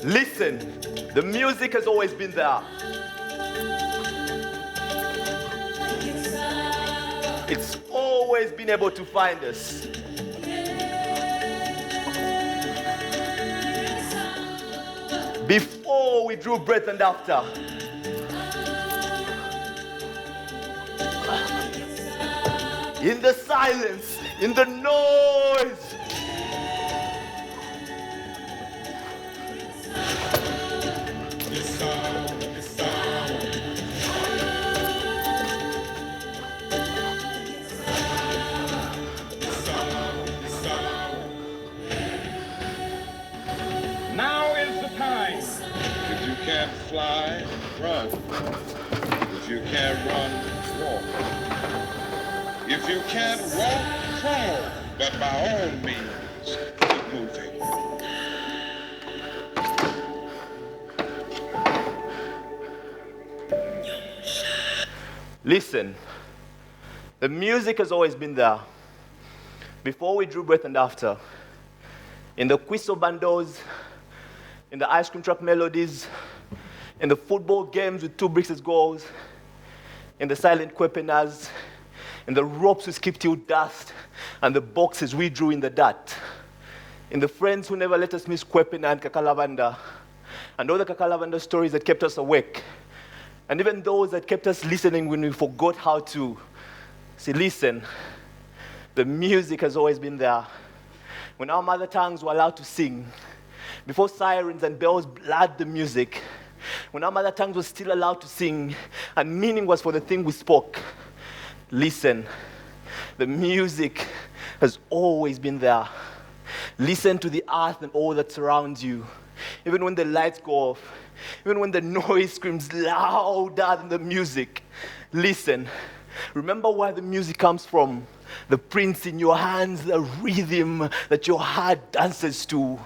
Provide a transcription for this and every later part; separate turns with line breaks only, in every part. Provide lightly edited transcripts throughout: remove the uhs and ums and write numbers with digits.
Listen, the music has always been there. It's always been able to find us. Before we drew breath and after. In the silence, in the noise.
Can't fly, run. If you can't run, walk. If you can't walk, crawl. But by all means, keep moving.
Listen, the music has always been there. Before we drew breath and after. In the quiso bandos, in the ice cream truck melodies, in the football games with 2 bricks as goals, in the silent kwepenas, in the ropes we skipped till dust, and the boxes we drew in the dirt, in the friends who never let us miss kwepena and kakalavanda, and all the kakalavanda stories that kept us awake, and even those that kept us listening when we forgot how to. See, listen, the music has always been there. When our mother tongues were allowed to sing, before sirens and bells blurred the music, when our mother tongues were still allowed to sing, and meaning was for the thing we spoke. Listen, the music has always been there. Listen to the earth and all that surrounds you. Even when the lights go off, even when the noise screams louder than the music. Listen, remember where the music comes from. The prints in your hands, the rhythm that your heart dances to.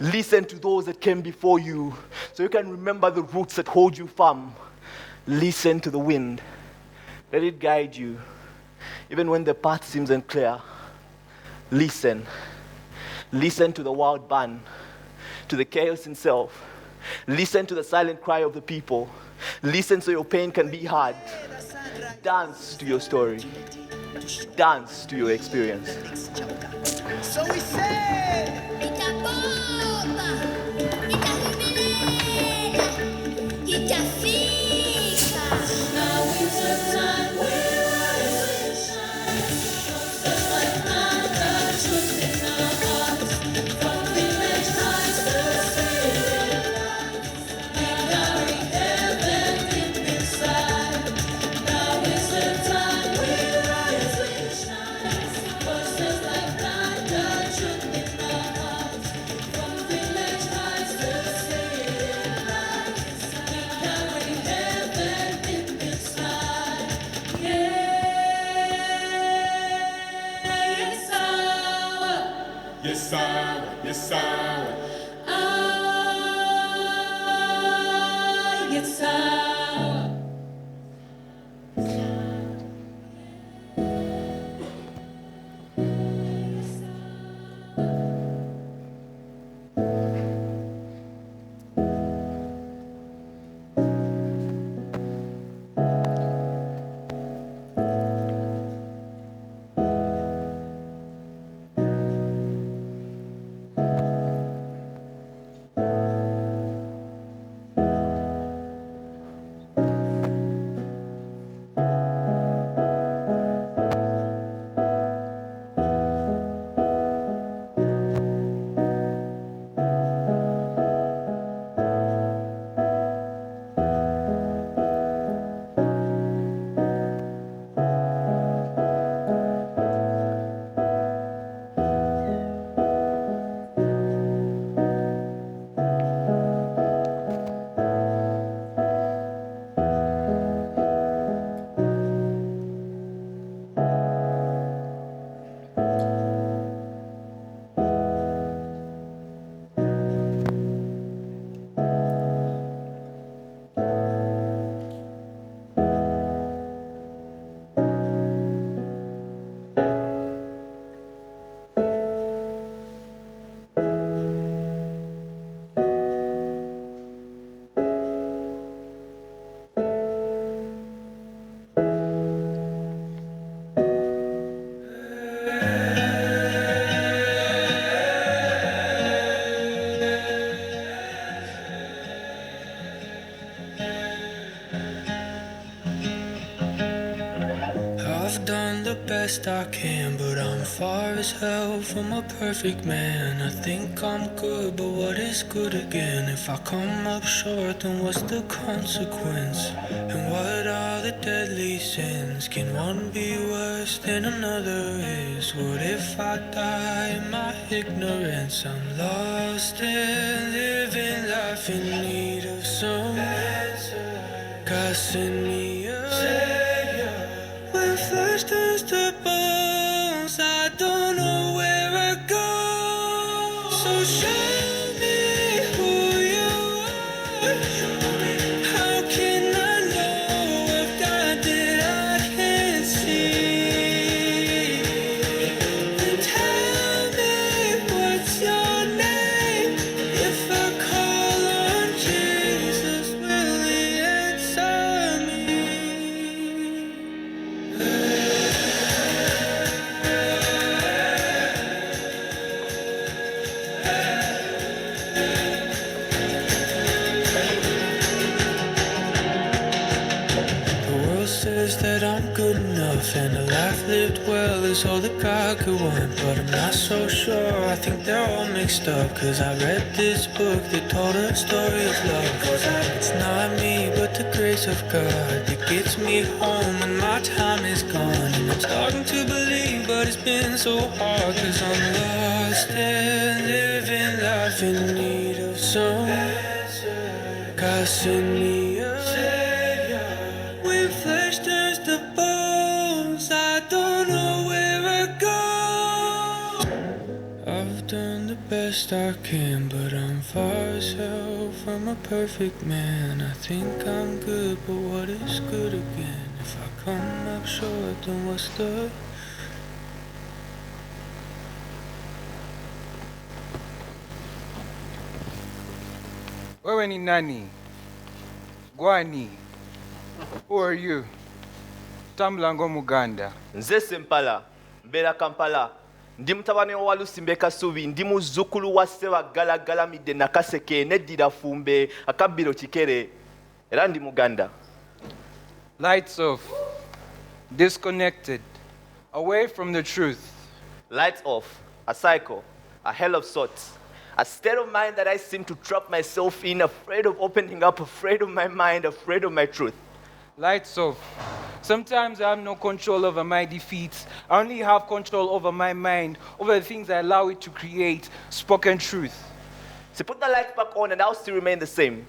Listen to those that came before you, so you can remember the roots that hold you firm. Listen to the wind. Let it guide you, even when the path seems unclear. Listen. Listen to the wild band, to the chaos itself. Listen to the silent cry of the people. Listen so your pain can be heard. Dance to your story. Dance to your experience.
So we say, now is the time where I shine. Just like thunder, truth in our hearts. From village heights to city lights, we carry heaven deep inside. Now is the time where we shine. Voices like thunder, truth in our hearts. From village heights to city lights, we carry heaven deep inside. Yes, our.
Yes, I, yes, I.
Yes, our. I've done the best I can, but I'm far as hell from a perfect man. I think I'm good, but what is good again? If I come up short, then what's the consequence? And what are the deadly sins? Can one be worse than another is? What if I die in my ignorance? I'm lost and living life in need of some answer. God send me a savior. When flesh turns to bones, I don't know where I go. So show me who you are. How can I know a God that I can't see? And tell me what's your name. If I call on Jesus, will he answer me? The world says that I'm good enough, and a life lived well is all that God could want. But I'm not so sure, I think they're all mixed up. Cause I read this book that told a story of love. It's not me, but the grace of God that gets me home when my time is gone. And I'm starting to believe, but it's been so hard. Cause I'm lost and living life in need of some answer. God send me a savior. When flesh turns to bones, I don't know where I go. I've done the best I can, but I'm far as hell from a perfect man. I think I'm good, but what is good again? If I come up short, then what's the...
Wewe ni Nani? Gwani? Who are you? Tamlango Muganda.
Nze Ssempala, mbeera Kampala. Ndi mutabani wa Lusimbe Kasubi, ndi muzzukulu wa Ssebagala Galamidde Nakaseke n'eddira Fumbe Akabbiro Kikere, era ndi Muganda.
Lights off. Disconnected. Away from the truth.
Lights off, a cycle, a hell of sorts. A state of mind that I seem to trap myself in, afraid of opening up, afraid of my mind, afraid of my truth.
Lights off. Sometimes I have no control over my defeats. I only have control over my mind, over the things I allow it to create. Spoken truth.
So put the lights back on and I'll still remain the same.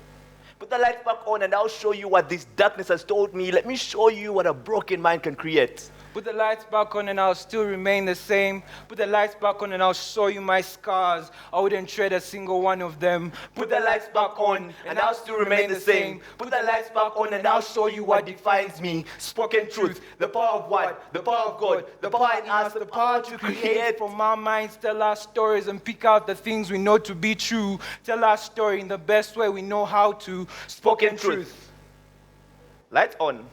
Put the lights back on and I'll show you what this darkness has told me. Let me show you what a broken mind can create.
Put the lights back on and I'll still remain the same. Put the lights back on and I'll show you my scars. I wouldn't trade a single one of them.
Put the lights back on and I'll still remain the same. Put the lights back on and I'll show you what defines me. Spoken truth, the power of what? The power of God, the power in us, the power to create.
From our minds, tell our stories and pick out the things we know to be true. Tell our story in the best way we know how to.
Spoken truth. Lights on.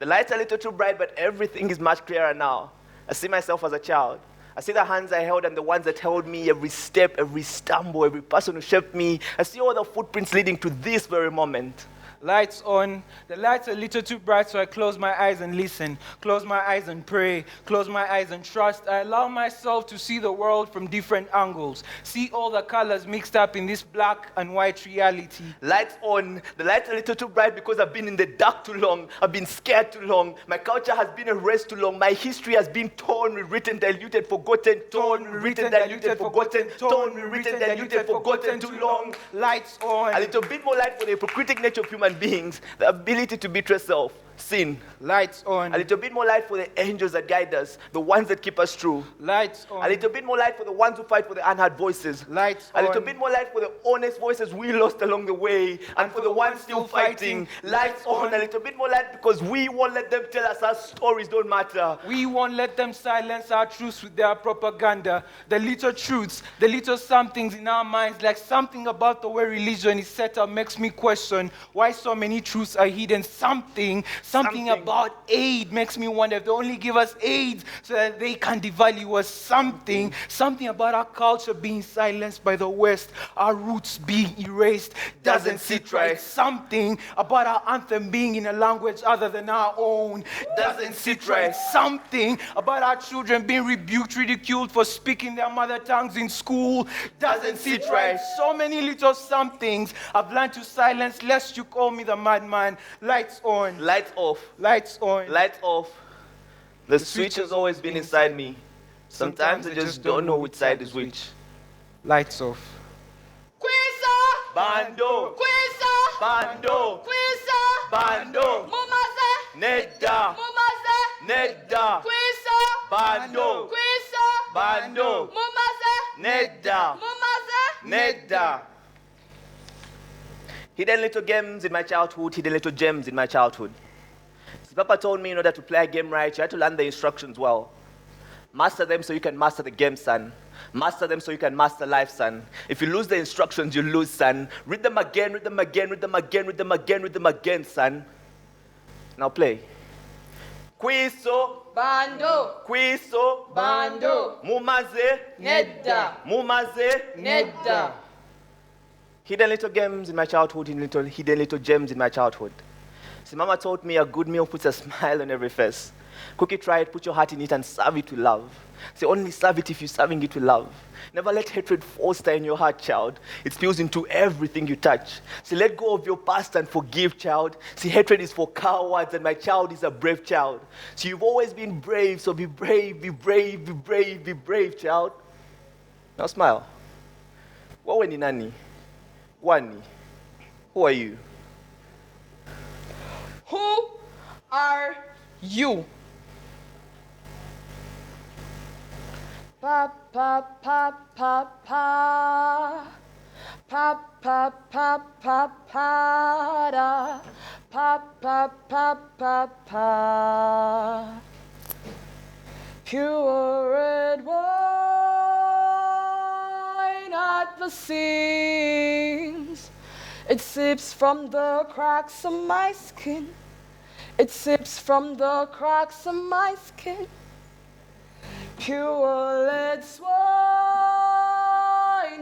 The lights are a little too bright, but everything is much clearer now. I see myself as a child. I see the hands I held and the ones that held me, every step, every stumble, every person who shaped me. I see all the footprints leading to this very moment.
Lights on. The lights are a little too bright, so I close my eyes and listen. Close my eyes and pray. Close my eyes and trust. I allow myself to see the world from different angles. See all the colors mixed up in this black and white reality.
Lights on. The lights are a little too bright because I've been in the dark too long. I've been scared too long. My culture has been erased too long. My history has been torn, rewritten, diluted, forgotten. Torn, rewritten, diluted, forgotten. Torn, rewritten, diluted, forgotten too long.
Lights on.
A little bit more light for the hypocritic nature of human beings, the ability to betray self, sin.
Lights on.
A little bit more light for the angels that guide us, the ones that keep us true.
Lights on.
A little bit more light for the ones who fight for the unheard voices.
Lights
A little
on.
bit more light for the honest voices we lost along the way, and for the ones still fighting. Lights on. A little bit more light because we won't let them tell us our stories don't matter.
We won't let them silence our truths with their propaganda. The little truths, the little somethings in our minds, like something about the way religion is set up makes me question why so many truths are hidden. Something Something about aid makes me wonder if they only give us aid so that they can devalue us. Something about our culture being silenced by the West, our roots being erased, doesn't sit right. Something about our anthem being in a language other than our own doesn't sit right. Something about our children being rebuked, ridiculed for speaking their mother tongues in school doesn't sit right. So many little somethings I've learned to silence lest you call me the madman. Lights on.
Lights off.
Lights on.
Lights off. The switch has always been inside me. Sometimes I just don't know which side is which.
Lights off.
Kwisa!
Bando.
Kwisa!
Bando.
Kwisa!
Bando.
Mumaze!
Nedda.
Mumaze!
Nedda.
Kwisa!
Bando.
Kwisa!
Bando.
Mumaze!
Nedda.
Mumaze!
Nedda. Hidden little games in my childhood, hidden little gems in my childhood. See, Papa told me in order to play a game right, you have to learn the instructions well. Master them so you can master the game, son. Master them so you can master life, son. If you lose the instructions, you lose, son. Read them again, read them again, read them again, read them again, read them again, son. Now play. Kwiso,
Bando!
kwiso,
Bando!
mumaze,
Nedda!
mumaze.
Nedda!
Hidden little games in my childhood, hidden little gems in my childhood. See, Mama taught me a good meal puts a smile on every face. Cook it right, put your heart in it, and serve it with love. Say, only serve it if you're serving it with love. Never let hatred foster in your heart, child. It spills into everything you touch. See, let go of your past and forgive, child. See, hatred is for cowards, and my child is a brave child. So you've always been brave, so be brave, be brave, be brave, be brave, child. Now smile. Wewe ni Nani? Gwani, who are you?
Who are you? Pa pa pa pa pa pa pa pa pa pa da pa pa pa pa pa pure red wine at the seams. It sips from the cracks of my skin. It sips from the cracks of my skin. Pure lead swine,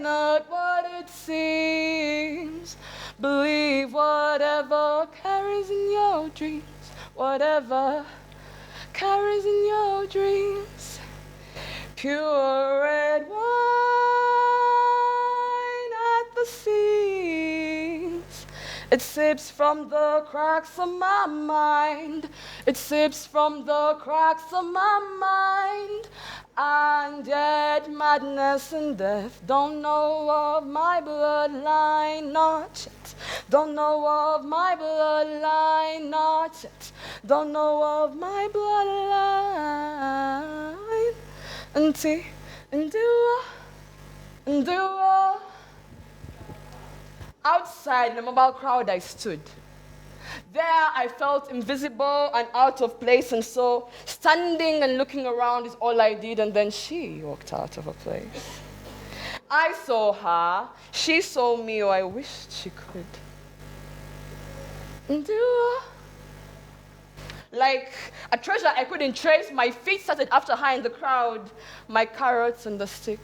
not what it seems. Believe whatever carries in your dreams. Whatever carries in your dreams. Pure red wine at the seams. It sips from the cracks of my mind. It sips from the cracks of my mind. And yet madness and death don't know of my bloodline, not yet. Don't know of my bloodline, not yet. Don't know of my bloodline. Until, outside the mobile crowd I stood. There I felt invisible and out of place, and so standing and looking around is all I did, and then she walked out of her place. I saw her, she saw me, or I wished she could. Like a treasure I couldn't trace, my feet started after her in the crowd, my carrots and the stick.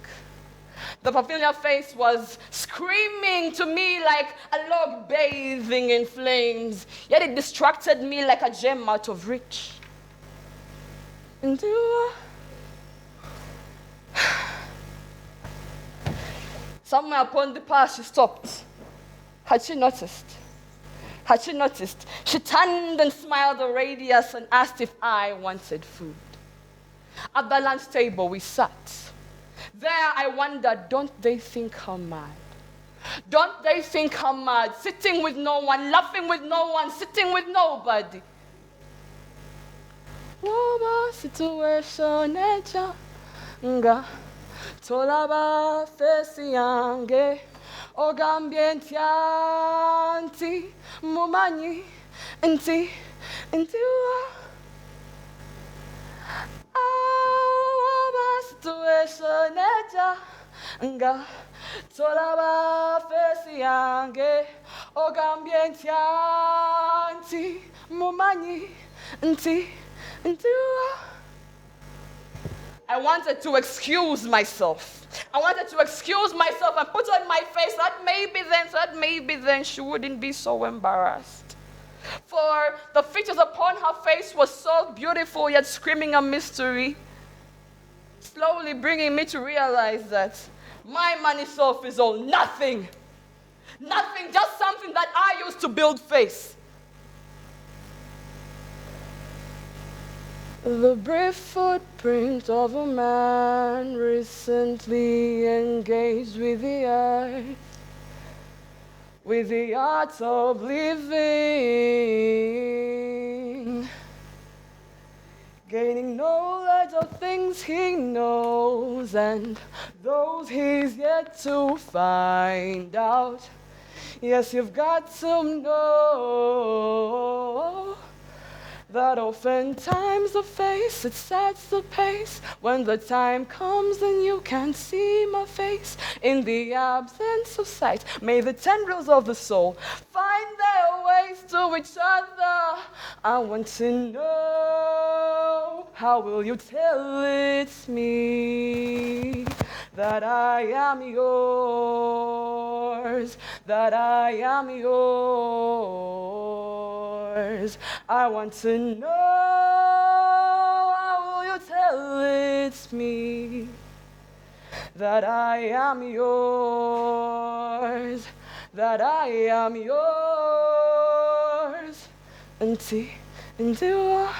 The familiar face was screaming to me like a log bathing in flames, yet it distracted me like a gem out of reach. Somewhere upon the path she stopped. Had she noticed? Had she noticed? She turned and smiled radius and asked if I wanted food. At the lunch table we sat. There I wondered, don't they think I'm mad? Don't they think I'm mad? Sitting with no one, laughing with no one, sitting with nobody. Woba situation eja nga tolaba fesi yange ogambie nti mumanyi nti situation eja nga tolaba fesi yange ogambie nti
Mumani, nti, ntiwa. I wanted to excuse myself. I wanted to excuse myself and put on my face that maybe then she wouldn't be so embarrassed. For the features upon her face was so beautiful yet screaming a mystery, slowly bringing me to realize that my money self is all nothing. Nothing, just something that I used to build face. The brief footprint of a man recently engaged with the art of living, gaining knowledge of things he knows and those he's yet to find out. Yes, you've got to know that oftentimes the face, it sets the pace. When the time comes and you can't see my face, in the absence of sight, may the tendrils of the soul find their ways to each other. I want to know, how will you tell it's me? That I am yours, that I am yours. I want to know, how will you tell it's me? That I am yours, that I am yours. Nti, ntiwa.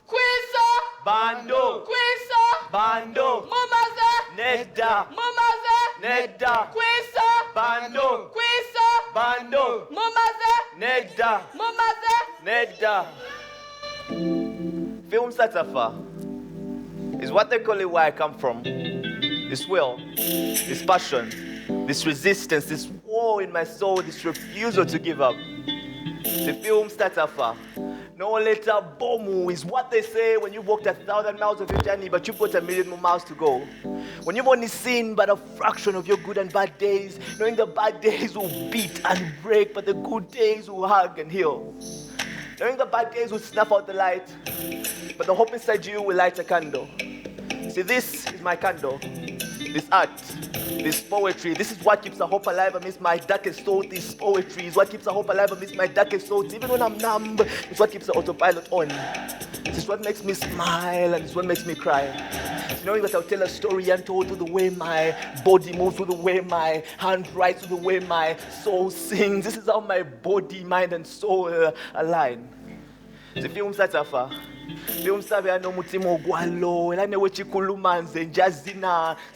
Kwisa!
Bando!
Kwisa!
Bando!
Mumaze!
Nedda!
Mumaze!
Nedda!
Kwisa!
Bando!
Kwisa!
Bando!
Mumaze!
Nedda!
Mumaze!
Nedda! Film Satafa is what they call it where I come from. This will, this passion, this resistance, this war in my soul, this refusal to give up. The film Satafa. No later bomu is what they say when you've walked 1,000 miles of your journey, but you've got 1,000,000 more miles to go. When you've only seen but a fraction of your good and bad days, knowing the bad days will beat and break, but the good days will hug and heal. Knowing the bad days will snuff out the light, but the hope inside you will light a candle. See, this is my candle. This art, this poetry, this is what keeps the hope alive amidst my darkest thoughts. This poetry is what keeps the hope alive amidst my darkest thoughts. Even when I'm numb, it's what keeps the autopilot on. This is what makes me smile and it's what makes me cry. It's knowing that I'll tell a story untold through the way my body moves, through the way my hand writes, through the way my soul sings. This is how my body, mind, and soul align. The film Satafa.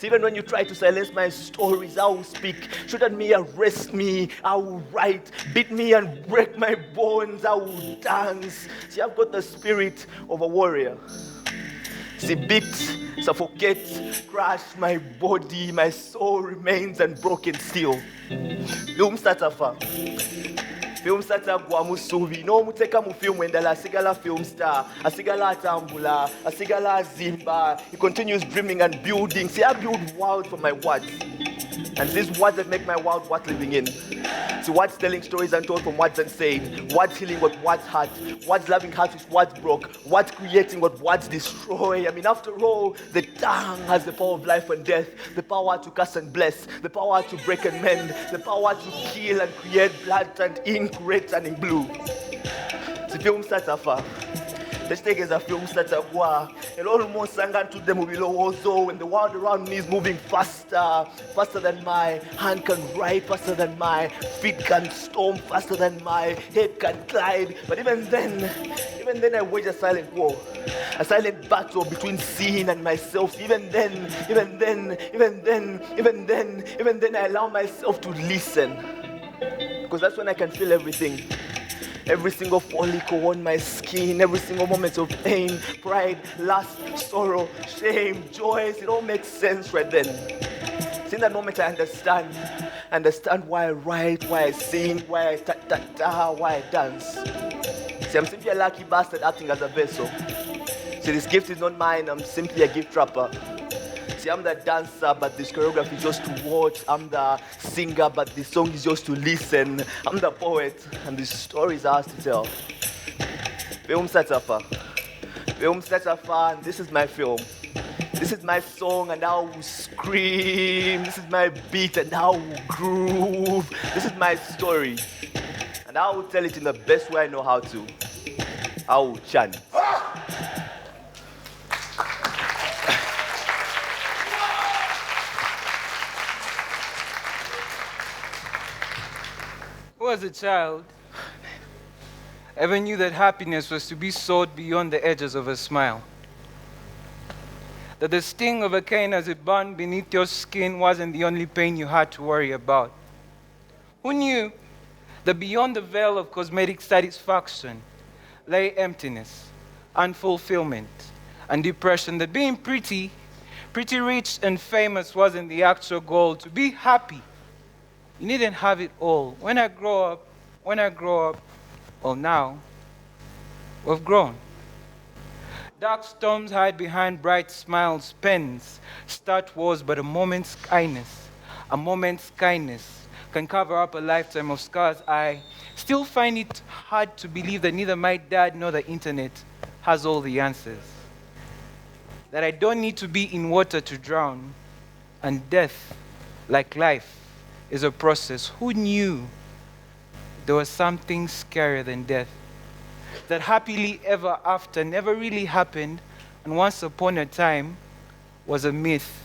Even when you try to silence my stories, I will speak. Shoot at me, arrest me, I will write. Beat me and break my bones, I will dance. See, I've got the spirit of a warrior. See, beat, suffocate, crush my body, my soul remains unbroken still. Film Satafa. Film star gwa musubi no muteka mu film endala asigala film star asigala atambula asigala azimba. He continues dreaming and building. See, I build world for my words, and these words that make my world worth living in. See, words telling stories untold from words unsaid, words healing what words hurt, words loving hearts which words broke, words creating what words destroy. I mean, after all, the tongue has the power of life and death, the power to curse and bless, the power to break and mend, the power to kill and create blood and ink, red and in blue. The film starts afar. The stake is a film starts at war. And almost sang to them also when the world around me is moving faster, faster than my hand can write, faster than my feet can storm, faster than my head can glide. But even then I wage a silent war, a silent battle between sin and myself. Even then I allow myself to listen. Because that's when I can feel everything. Every single follicle on my skin, every single moment of pain, pride, lust, sorrow, shame, joys, it all makes sense right then. So in that moment I understand why I write, why I sing, why I why I dance. See, I'm simply a lucky bastard acting as a vessel. See, this gift is not mine, I'm simply a gift wrapper. See, I'm the dancer, but this choreography is just to watch. I'm the singer, but the song is just to listen. I'm the poet, and the story is ours to tell. Film Satafa. Film Satafa, and this is my film. This is my song, and I will scream. This is my beat, and I will groove. This is my story. And I will tell it in the best way I know how to. I will chant.
Who as a child ever knew that happiness was to be sought beyond the edges of a smile? That the sting of a cane as it burned beneath your skin wasn't the only pain you had to worry about? Who knew that beyond the veil of cosmetic satisfaction lay emptiness, unfulfillment, and depression? That being pretty rich and famous wasn't the actual goal. To be happy, you needn't have it all. When I grow up, well now, we've grown. Dark storms hide behind bright smiles, pens start wars, but a moment's kindness can cover up a lifetime of scars. I still find it hard to believe that neither my dad nor the internet has all the answers. That I don't need to be in water to drown, and death, like life, is a process. Who knew there was something scarier than death? That happily ever after never really happened, and once upon a time was a myth.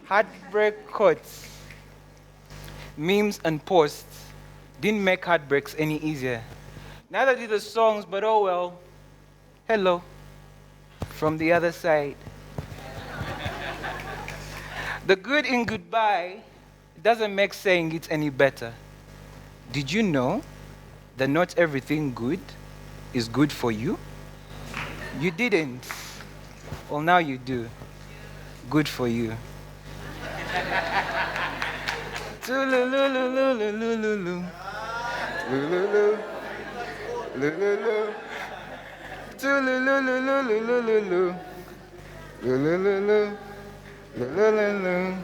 Heartbreak quotes, memes, and posts didn't make heartbreaks any easier. Neither did the songs, but oh well. Hello, from the other side. The good in goodbye doesn't make saying it any better. Did you know that not everything good is good for you? You didn't. Well, now you do. Good for you. Tulululululululu. Lululu. Lululu. Tululululululu. Lululu. Lululu.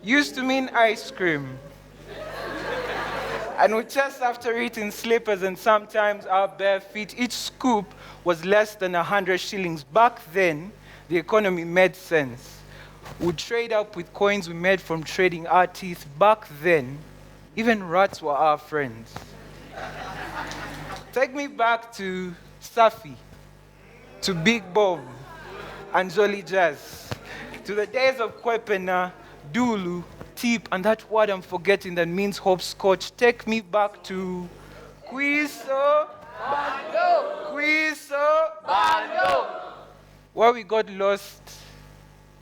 Used to mean ice cream. And we just after eating slippers and sometimes our bare feet. Each scoop was less than 100 shillings. Back then, the economy made sense. We'd trade up with coins we made from trading our teeth. Back then, even rats were our friends. Take me back to Safi, to Big Bob, and Jolly Jazz, to the days of Kwepena, Dulu, Tip, and that word I'm forgetting that means hopscotch. Take me back to Quiso Bando, Quiso Bando, where we got lost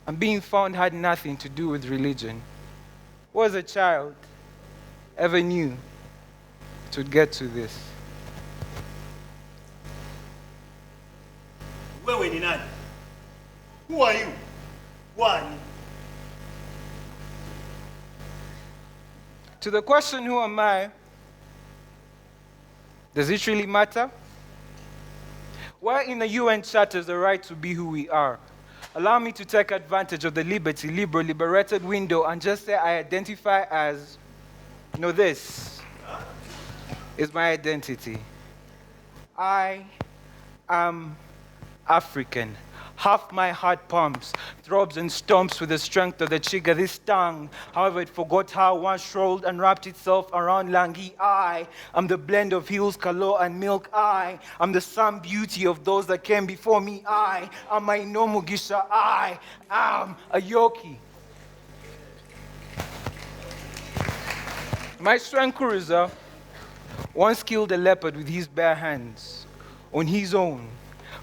and being found had nothing to do with religion. Who as a child ever knew it would get to this?
Wewe ni Nani? Who are you? Gwani.
To the question, who am I? Does it really matter? Why in the UN Charter is the right to be who we are? Allow me to take advantage of the liberated window and just say I identify as, this is my identity. I am African. Half my heart pumps, throbs and stomps with the strength of the chiga. This tongue, however, it forgot how once rolled and wrapped itself around Langi. I am the blend of hills, kalo, and milk. I am the sun beauty of those that came before me. I am my Mugisha. I am Ayoki. My Strankuriza once killed a leopard with his bare hands, on his own,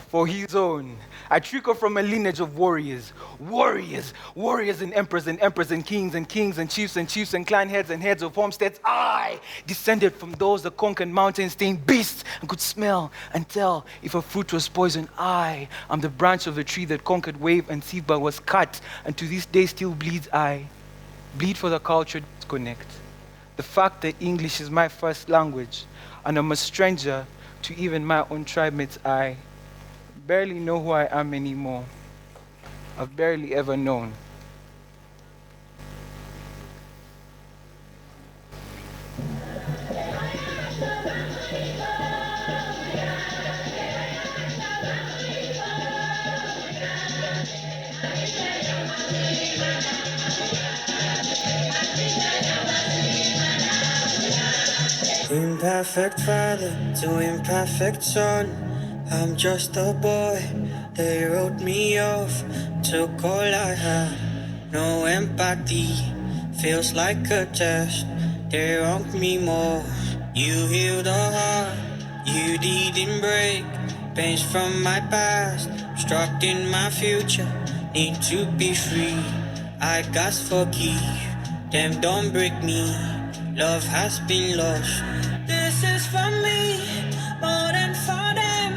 for his own. I trickle from a lineage of warriors and emperors and kings and chiefs and clan heads and heads of homesteads. I descended from those that conquered mountain-stained beasts and could smell and tell if a fruit was poison. I am the branch of the tree that conquered wave and sea but was cut, and to this day still bleeds. I bleed for the culture to connect. The fact that English is my first language and I'm a stranger to even my own tribe mates. I barely know who I am anymore. I've barely ever known.
Imperfect father to imperfect son. I'm just a boy. They wrote me off. Took all I had. No empathy. Feels like a test. They wronged me more. You healed a heart. You didn't break. Pains from my past. Obstructing my future. Need to be free. I got forgive. Them don't break me. Love has been lost. This is for me, more than for them.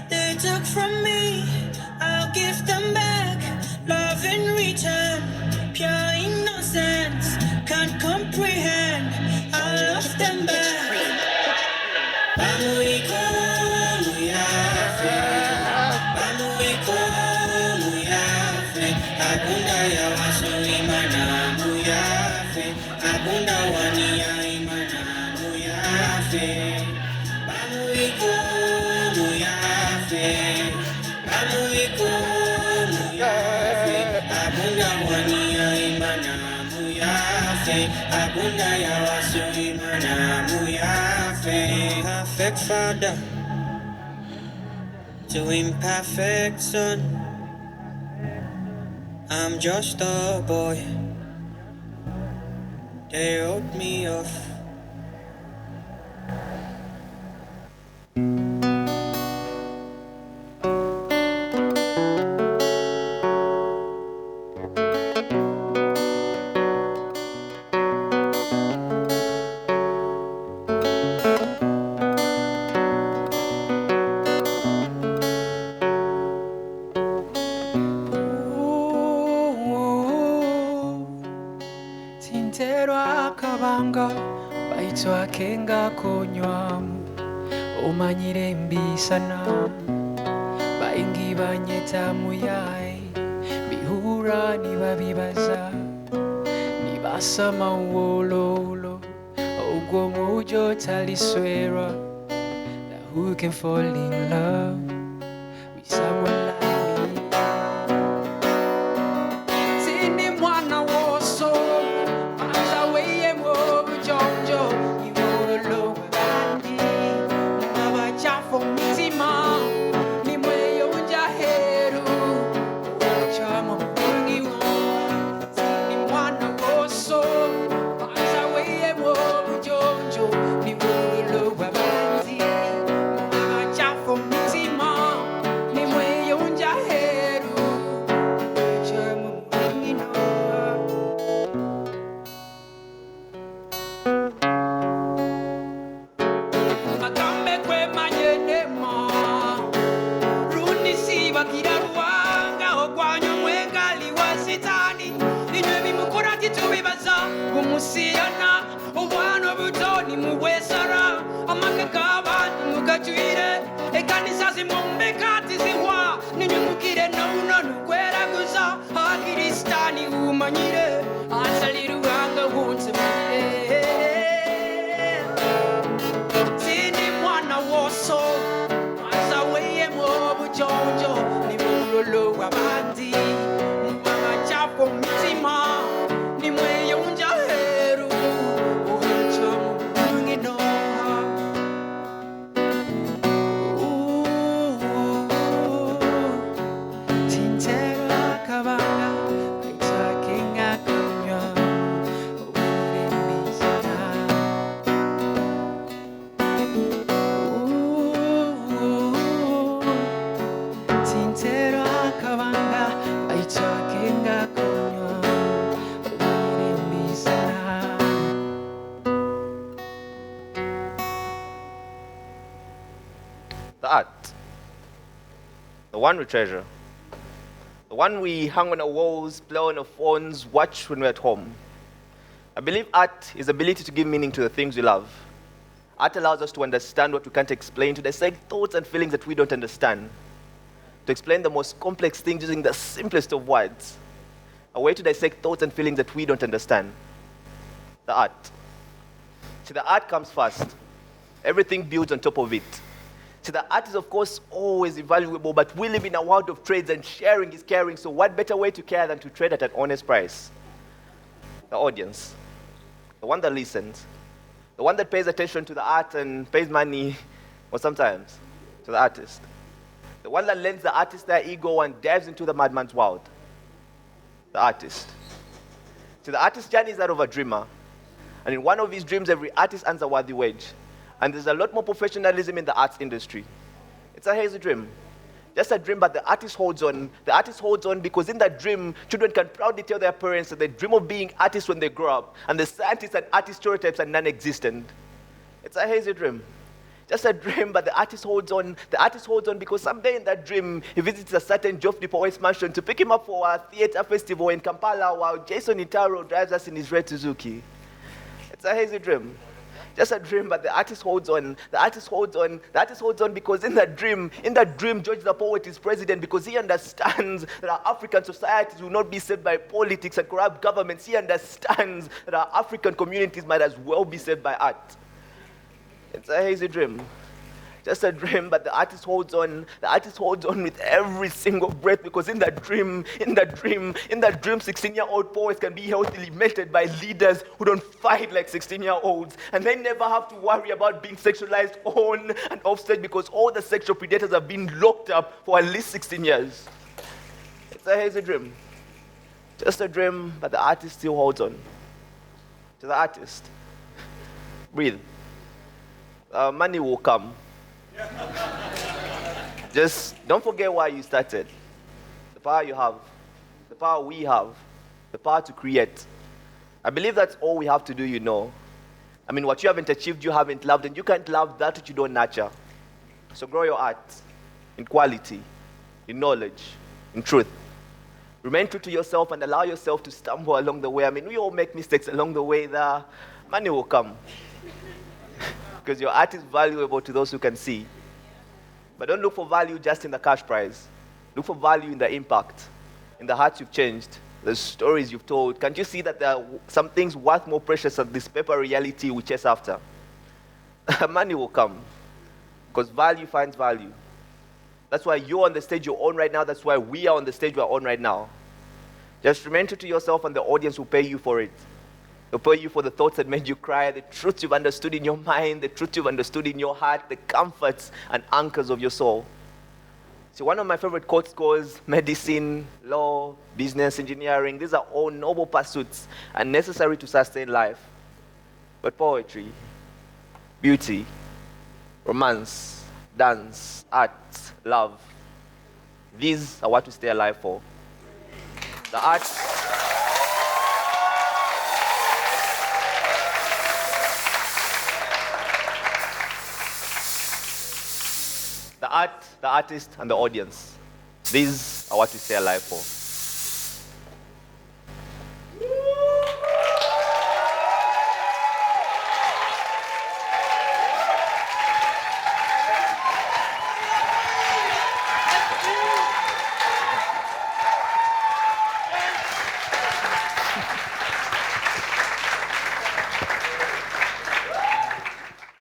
They took from me, I'll give them back. Love in return, pure innocence. Can't comprehend, I lost them back. Bamuiko, muyafe. Bamuiko, muyafe. Agunda ya wasuri mana muyafe. Agunda wania imana muyafe. Bamuiko muyafe. Bamuiko muyafe. Agunda wania imana muyafe. Agunda ya wasuri mana muyafe. Perfect father to imperfect son. I'm just a boy. They wrote me off.
Tinterwa kabanga baitwa kenga konywa umanyire mbisana baingi banyeta muyai bihura nibabibaza nibasama wololo ogwo mojo taliswera. Now who can fall in love with someone like me? Sini mwana woso Manza weye mwobu jonjo Iwolo wabandi Mwawa chafo mitima Ni mweyo unja heru Chamo mungi mwa Sini mwana woso Manza weye mwobu jonjo Iwolo wabandi Mwawa chafo mitima Ni mweyo unja heru Chamo mungi mwa Makambe kwe manyenema Runi siwa kira ruanga Ogwanyo mwengali wa sitani Inwe bimukora titubibaza Kumusiyana Obwano butoni muwesara Amakakaba Mukatuire Ekanisa zimombe kati ziwa Ninyumukire nauna nukwera guza Akiristani umanyire Asaliruanga wunsemire Sini mwana woso Manza weye mwobu jonjo Ni mulolo wabandi Mwaga chapo mitima Ni mweyo unja heru Uhacho mungi noha Tintera kabanga Kaita kinga kunywa Uwire mbizana Tintero akabanga Aitwa kenga kunywa Uwire mbizana.
The art. The one we treasure. The one we hang on our walls, play on our phones, watch when we're at home. I believe art is the ability to give meaning to the things we love. Art allows us to understand what we can't explain, to dissect thoughts and feelings that we don't understand, to explain the most complex things using the simplest of words. A way to dissect thoughts and feelings that we don't understand. The art. See, the art comes first. Everything builds on top of it. See, the art is, of course, always valuable, but we live in a world of trades and sharing is caring, so what better way to care than to trade at an honest price? The audience. The one that listens. The The one that pays attention to the art and pays money, or sometimes, to the artist. The one that lends the artist their ego and dives into the madman's world. The artist. So the artist's journey is that of a dreamer. And in one of his dreams, every artist earns a worthy wage. And there's a lot more professionalism in the arts industry. It's a hazy dream. Just a dream, but the artist holds on. The artist holds on because in that dream, children can proudly tell their parents that they dream of being artists when they grow up. And the scientists and artist stereotypes are non-existent. It's a hazy dream. Just a dream, but the artist holds on. The artist holds on because someday in that dream, he visits a certain Geoffrey Poet's mansion to pick him up for a theater festival in Kampala while Jason Itaro drives us in his red Suzuki. It's a hazy dream. Just a dream, but the artist holds on. The artist holds on. The artist holds on because in that dream, George the poet is president because he understands that our African societies will not be saved by politics and corrupt governments. He understands that our African communities might as well be saved by art. It's a hazy dream. Just a dream, but the artist holds on. The artist holds on with every single breath because in that dream, 16-year-old poets can be healthily mentored by leaders who don't fight like 16-year-olds. And they never have to worry about being sexualized on and off stage because all the sexual predators have been locked up for at least 16 years. It's a hazy dream. Just a dream, but the artist still holds on. To the artist. Breathe. Money will come. Just don't forget why you started. The power you have, the power we have, the power to create. I believe that's all we have to do, I mean, what you haven't achieved, you haven't loved, and you can't love that which you don't nurture. So grow your art in quality, in knowledge, in truth. Remain true to yourself and allow yourself to stumble along the way. I mean, we all make mistakes along the way. The money will come. Because your art is valuable to those who can see. But don't look for value just in the cash prize. Look for value in the impact, in the hearts you've changed, the stories you've told. Can't you see that there are some things worth more precious than this paper reality we chase after? Money will come, because value finds value. That's why you're on the stage you're on right now. That's why we are on the stage we're on right now. Just remain true to yourself and the audience will pay you for it. They'll pay you for the thoughts that made you cry, the truths you've understood in your mind, the truths you've understood in your heart, the comforts and anchors of your soul. See, one of my favorite quotes goes, medicine, law, business, engineering, these are all noble pursuits and necessary to sustain life. But poetry, beauty, romance, dance, art, love, these are what we stay alive for. The art... The art, the artist, and the audience. These are what we stay alive for.